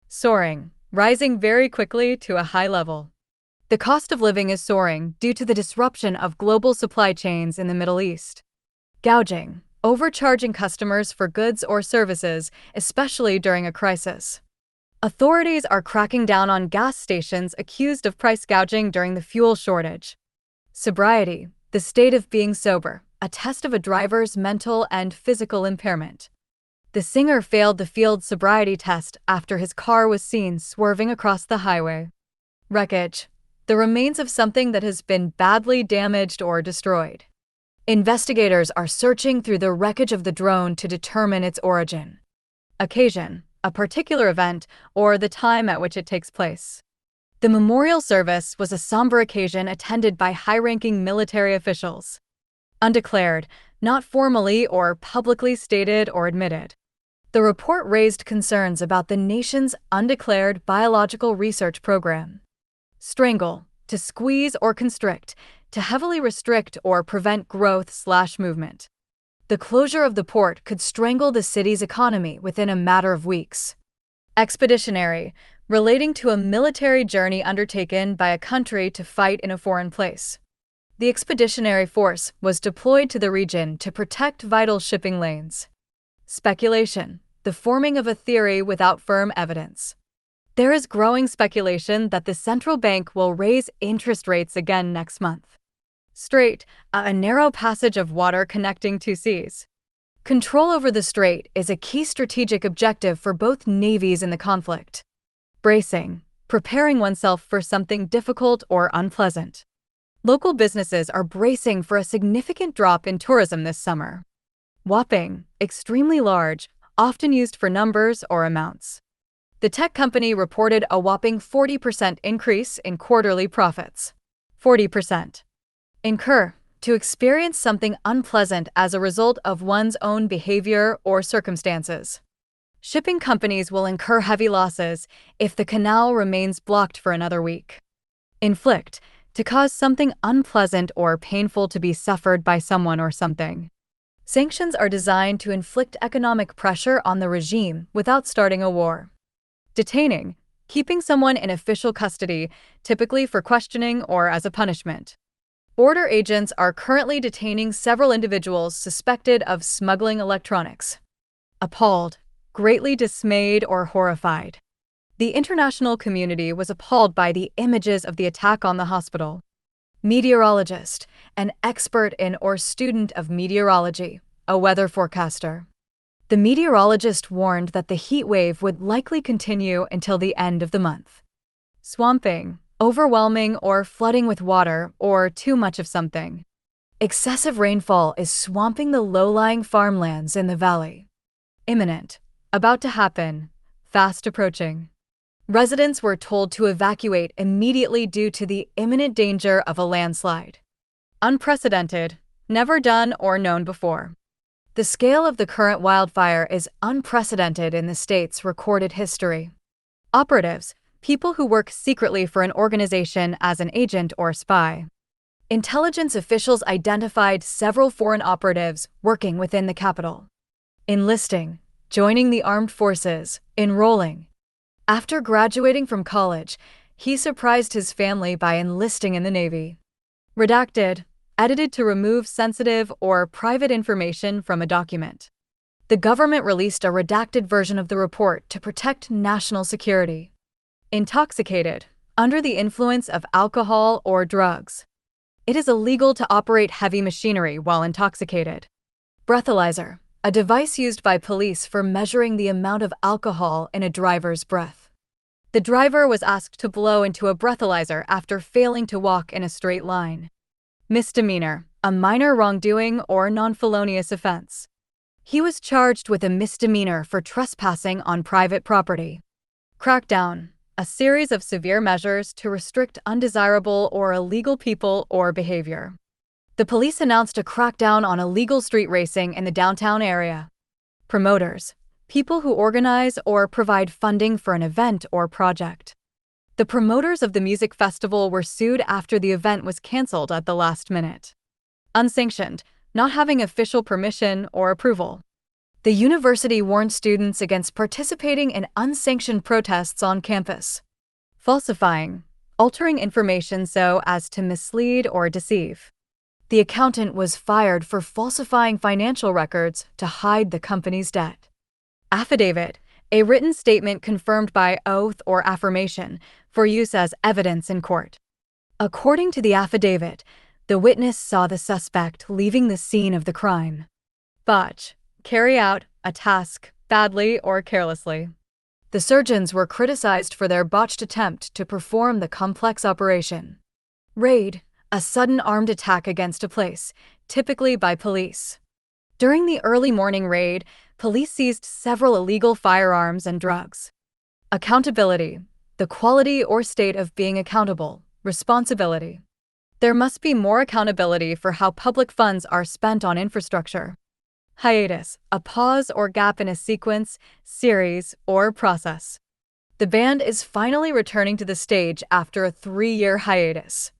Soaring, rising very quickly to a high level. The cost of living is soaring due to the disruption of global supply chains in the Middle East. Gouging, overcharging customers for goods or services, especially during a crisis. Authorities are cracking down on gas stations accused of price gouging during the fuel shortage. Sobriety, the state of being sober, a test of a driver's mental and physical impairment. The singer failed the field sobriety test after his car was seen swerving across the highway. Wreckage, the remains of something that has been badly damaged or destroyed. Investigators are searching through the wreckage of the drone to determine its origin. Occasion, a particular event, or the time at which it takes place. The memorial service was a somber occasion attended by high-ranking military officials. Undeclared, not formally or publicly stated or admitted. The report raised concerns about the nation's undeclared biological research program. Strangle, to squeeze or constrict, to heavily restrict or prevent growth/movement. The closure of the port could strangle the city's economy within a matter of weeks. Expeditionary, relating to a military journey undertaken by a country to fight in a foreign place. The expeditionary force was deployed to the region to protect vital shipping lanes. Speculation, the forming of a theory without firm evidence. There is growing speculation that the central bank will raise interest rates again next month. Strait, a narrow passage of water connecting two seas. Control over the strait is a key strategic objective for both navies in the conflict. Bracing, preparing oneself for something difficult or unpleasant. Local businesses are bracing for a significant drop in tourism this summer. Whopping, extremely large, often used for numbers or amounts. The tech company reported a whopping 40% increase in quarterly profits. 40%. Incur, to experience something unpleasant as a result of one's own behavior or circumstances. Shipping companies will incur heavy losses if the canal remains blocked for another week. Inflict, to cause something unpleasant or painful to be suffered by someone or something. Sanctions are designed to inflict economic pressure on the regime without starting a war. Detaining, keeping someone in official custody, typically for questioning or as a punishment. Border agents are currently detaining several individuals suspected of smuggling electronics. Appalled, greatly dismayed or horrified. The international community was appalled by the images of the attack on the hospital. Meteorologist, an expert in or student of meteorology, a weather forecaster. The meteorologist warned that the heat wave would likely continue until the end of the month. Swamping, overwhelming or flooding with water or too much of something. Excessive rainfall is swamping the low-lying farmlands in the valley. Imminent, about to happen, fast approaching. Residents were told to evacuate immediately due to the imminent danger of a landslide. Unprecedented, never done or known before. The scale of the current wildfire is unprecedented in the state's recorded history. Operatives, people who work secretly for an organization as an agent or spy. Intelligence officials identified several foreign operatives working within the capital. Enlisting, joining the armed forces, enrolling. After graduating from college, he surprised his family by enlisting in the Navy. Redacted, edited to remove sensitive or private information from a document. The government released a redacted version of the report to protect national security. Intoxicated, under the influence of alcohol or drugs. It is illegal to operate heavy machinery while intoxicated. Breathalyzer, a device used by police for measuring the amount of alcohol in a driver's breath. The driver was asked to blow into a breathalyzer after failing to walk in a straight line. Misdemeanor, a minor wrongdoing or non-felonious offense. He was charged with a misdemeanor for trespassing on private property. Crackdown, a series of severe measures to restrict undesirable or illegal people or behavior. The police announced a crackdown on illegal street racing in the downtown area. Promoters, people who organize or provide funding for an event or project. The promoters of the music festival were sued after the event was canceled at the last minute. Unsanctioned, not having official permission or approval. The university warned students against participating in unsanctioned protests on campus. Falsifying, altering information so as to mislead or deceive. The accountant was fired for falsifying financial records to hide the company's debt. Affidavit, a written statement confirmed by oath or affirmation for use as evidence in court. According to the affidavit, the witness saw the suspect leaving the scene of the crime. Botch, carry out a task badly or carelessly. The surgeons were criticized for their botched attempt to perform the complex operation. Raid, a sudden armed attack against a place, typically by police. During the early morning raid, police seized several illegal firearms and drugs. Accountability, the quality or state of being accountable, responsibility. There must be more accountability for how public funds are spent on infrastructure. Hiatus, a pause or gap in a sequence, series, or process. The band is finally returning to the stage after a 3-year hiatus.